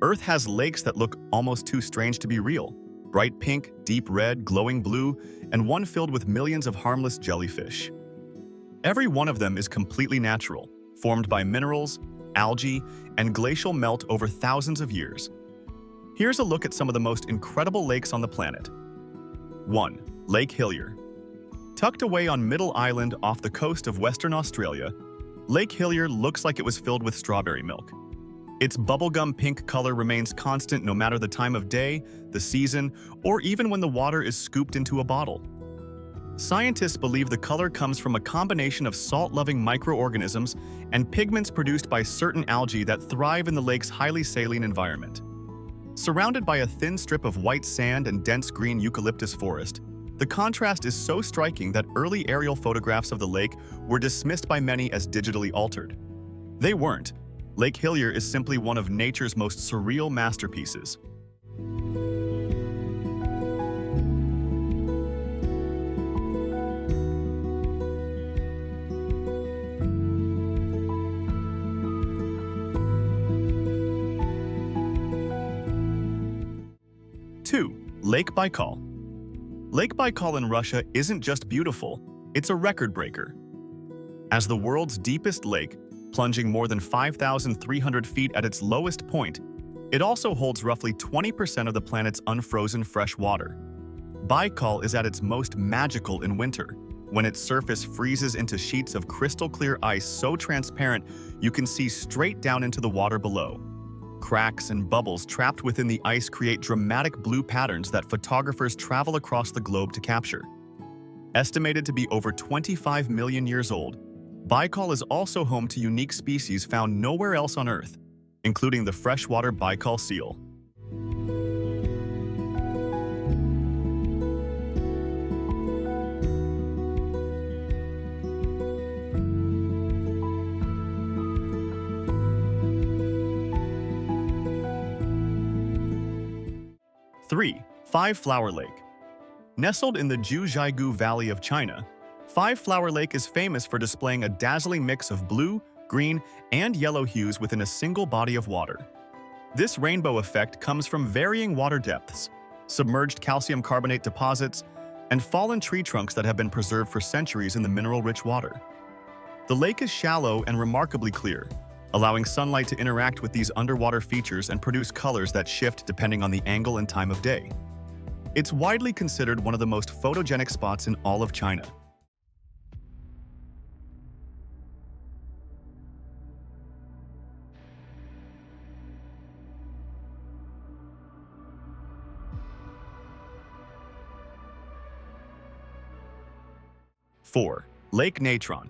Earth has lakes that look almost too strange to be real. Bright pink, deep red, glowing blue, and one filled with millions of harmless jellyfish. Every one of them is completely natural, formed by minerals, algae, and glacial melt over thousands of years. Here's a look at some of the most incredible lakes on the planet. 1. Lake Hillier. Tucked away on Middle Island off the coast of Western Australia, Lake Hillier looks like it was filled with strawberry milk. Its bubblegum pink color remains constant no matter the time of day, the season, or even when the water is scooped into a bottle. Scientists believe the color comes from a combination of salt-loving microorganisms and pigments produced by certain algae that thrive in the lake's highly saline environment. Surrounded by a thin strip of white sand and dense green eucalyptus forest, the contrast is so striking that early aerial photographs of the lake were dismissed by many as digitally altered. They weren't. Lake Hillier is simply one of nature's most surreal masterpieces. Lake Baikal. Lake Baikal in Russia isn't just beautiful, it's a record breaker. As the world's deepest lake, plunging more than 5,300 feet at its lowest point, it also holds roughly 20% of the planet's unfrozen fresh water. Baikal is at its most magical in winter, when its surface freezes into sheets of crystal-clear ice so transparent you can see straight down into the water below. Cracks and bubbles trapped within the ice create dramatic blue patterns that photographers travel across the globe to capture. Estimated to be over 25 million years old, Baikal is also home to unique species found nowhere else on Earth, including the freshwater Baikal seal. Five Flower Lake. Nestled in the Zhujiagu Valley of China, Five Flower Lake is famous for displaying a dazzling mix of blue, green, and yellow hues within a single body of water. This rainbow effect comes from varying water depths, submerged calcium carbonate deposits, and fallen tree trunks that have been preserved for centuries in the mineral-rich water. The lake is shallow and remarkably clear, allowing sunlight to interact with these underwater features and produce colors that shift depending on the angle and time of day. It's widely considered one of the most photogenic spots in all of China. Lake Natron.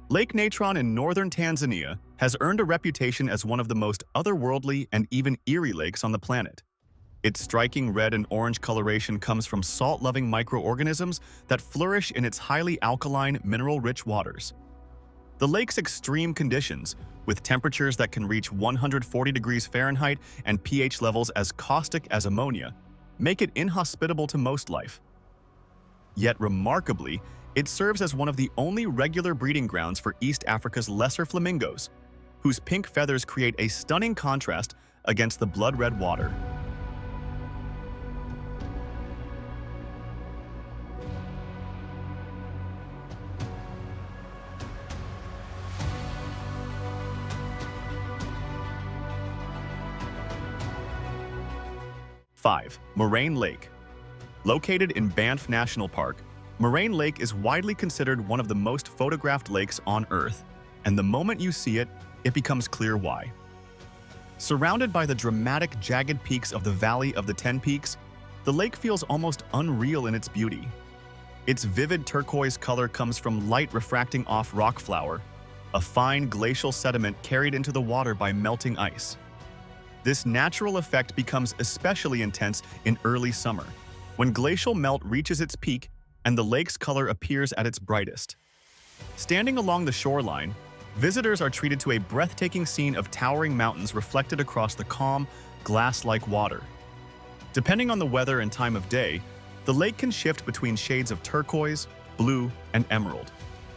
Lake Natron in northern Tanzania has earned a reputation as one of the most otherworldly and even eerie lakes on the planet. Its striking red and orange coloration comes from salt-loving microorganisms that flourish in its highly alkaline, mineral-rich waters. The lake's extreme conditions, with temperatures that can reach 140 degrees Fahrenheit and pH levels as caustic as ammonia, make it inhospitable to most life. Yet remarkably, it serves as one of the only regular breeding grounds for East Africa's lesser flamingos, whose pink feathers create a stunning contrast against the blood-red water. Moraine Lake. Located in Banff National Park, Moraine Lake is widely considered one of the most photographed lakes on Earth, and the moment you see it, it becomes clear why. Surrounded by the dramatic jagged peaks of the Valley of the Ten Peaks, the lake feels almost unreal in its beauty. Its vivid turquoise color comes from light refracting off rock flour, a fine glacial sediment carried into the water by melting ice. This natural effect becomes especially intense in early summer, when glacial melt reaches its peak and the lake's color appears at its brightest. Standing along the shoreline, visitors are treated to a breathtaking scene of towering mountains reflected across the calm, glass-like water. Depending on the weather and time of day, the lake can shift between shades of turquoise, blue, and emerald.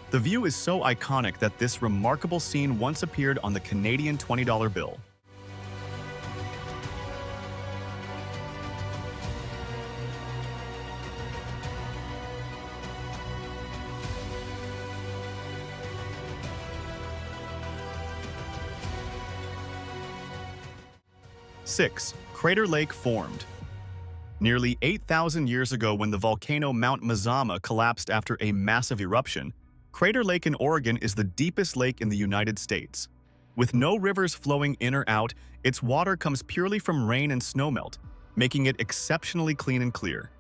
The view is so iconic that this remarkable scene once appeared on the Canadian $20 bill. 6. Crater Lake formed. Nearly 8,000 years ago, when the volcano Mount Mazama collapsed after a massive eruption, Crater Lake in Oregon is the deepest lake in the United States. With no rivers flowing in or out, its water comes purely from rain and snowmelt, making it exceptionally clean and clear.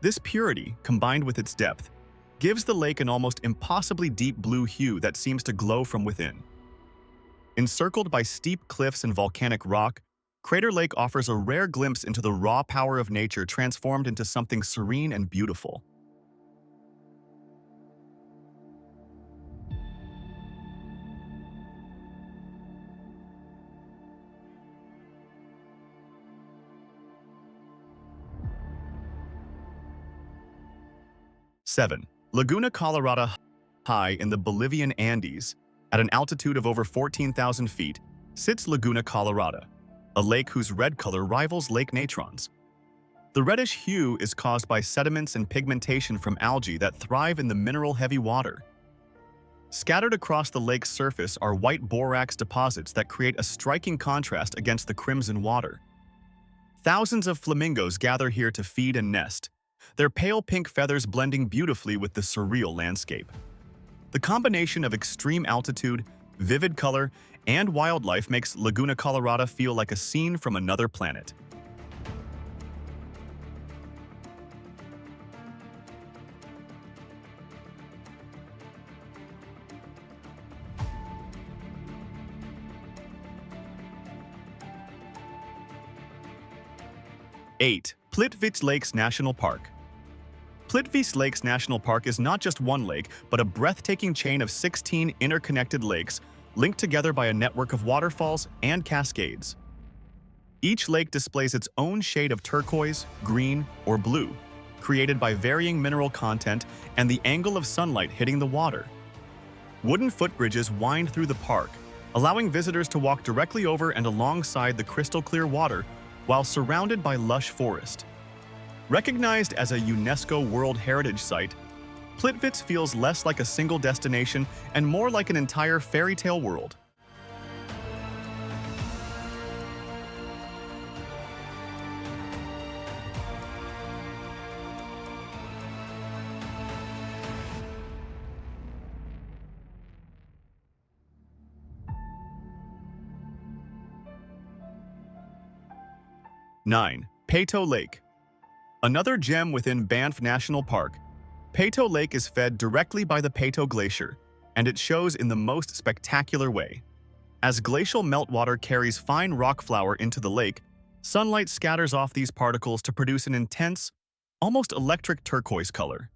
This purity, combined with its depth, gives the lake an almost impossibly deep blue hue that seems to glow from within. Encircled by steep cliffs and volcanic rock, Crater Lake offers a rare glimpse into the raw power of nature transformed into something serene and beautiful. Seven. Laguna Colorada. High in the Bolivian Andes, at an altitude of over 14,000 feet, sits Laguna Colorada, a lake whose red color rivals Lake Natron's. The reddish hue is caused by sediments and pigmentation from algae that thrive in the mineral-heavy water. Scattered across the lake's surface are white borax deposits that create a striking contrast against the crimson water. Thousands of flamingos gather here to feed and nest, their pale pink feathers blending beautifully with the surreal landscape. The combination of extreme altitude, vivid color, and wildlife makes Laguna Colorada feel like a scene from another planet. Eight. Plitvice Lakes National Park. Plitvice Lakes National Park is not just one lake, but a breathtaking chain of 16 interconnected lakes linked together by a network of waterfalls and cascades. Each lake displays its own shade of turquoise, green, or blue, created by varying mineral content and the angle of sunlight hitting the water. Wooden footbridges wind through the park, allowing visitors to walk directly over and alongside the crystal-clear water while surrounded by lush forest. Recognized as a UNESCO World Heritage Site, Plitvice feels less like a single destination and more like an entire fairy tale world. Nine. Peyto Lake. Another gem within Banff National Park, Peyto Lake is fed directly by the Peyto Glacier, and it shows in the most spectacular way. As glacial meltwater carries fine rock flour into the lake, sunlight scatters off these particles to produce an intense, almost electric turquoise color.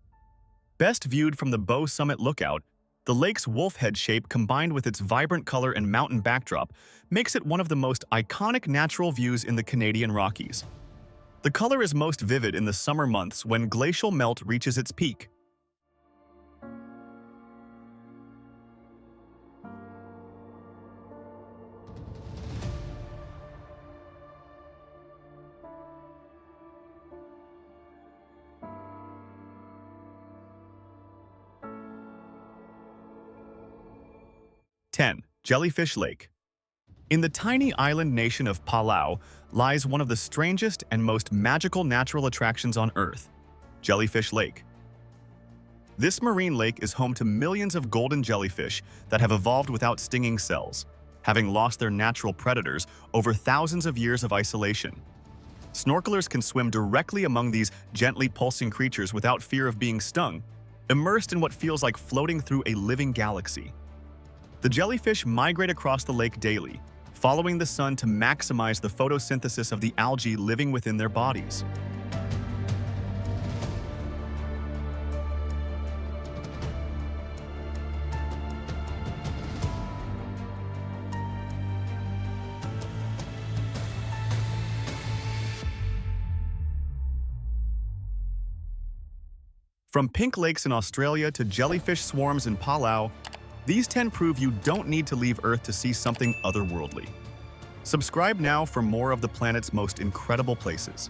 Best viewed from the Bow Summit lookout, the lake's wolf head shape combined with its vibrant color and mountain backdrop makes it one of the most iconic natural views in the Canadian Rockies. The color is most vivid in the summer months when glacial melt reaches its peak. Jellyfish Lake. In the tiny island nation of Palau lies one of the strangest and most magical natural attractions on Earth, Jellyfish Lake. This marine lake is home to millions of golden jellyfish that have evolved without stinging cells, having lost their natural predators over thousands of years of isolation. Snorkelers can swim directly among these gently pulsing creatures without fear of being stung, immersed in what feels like floating through a living galaxy. The jellyfish migrate across the lake daily, following the sun to maximize the photosynthesis of the algae living within their bodies. From pink lakes in Australia to jellyfish swarms in Palau, these 10 prove you don't need to leave Earth to see something otherworldly. Subscribe now for more of the planet's most incredible places.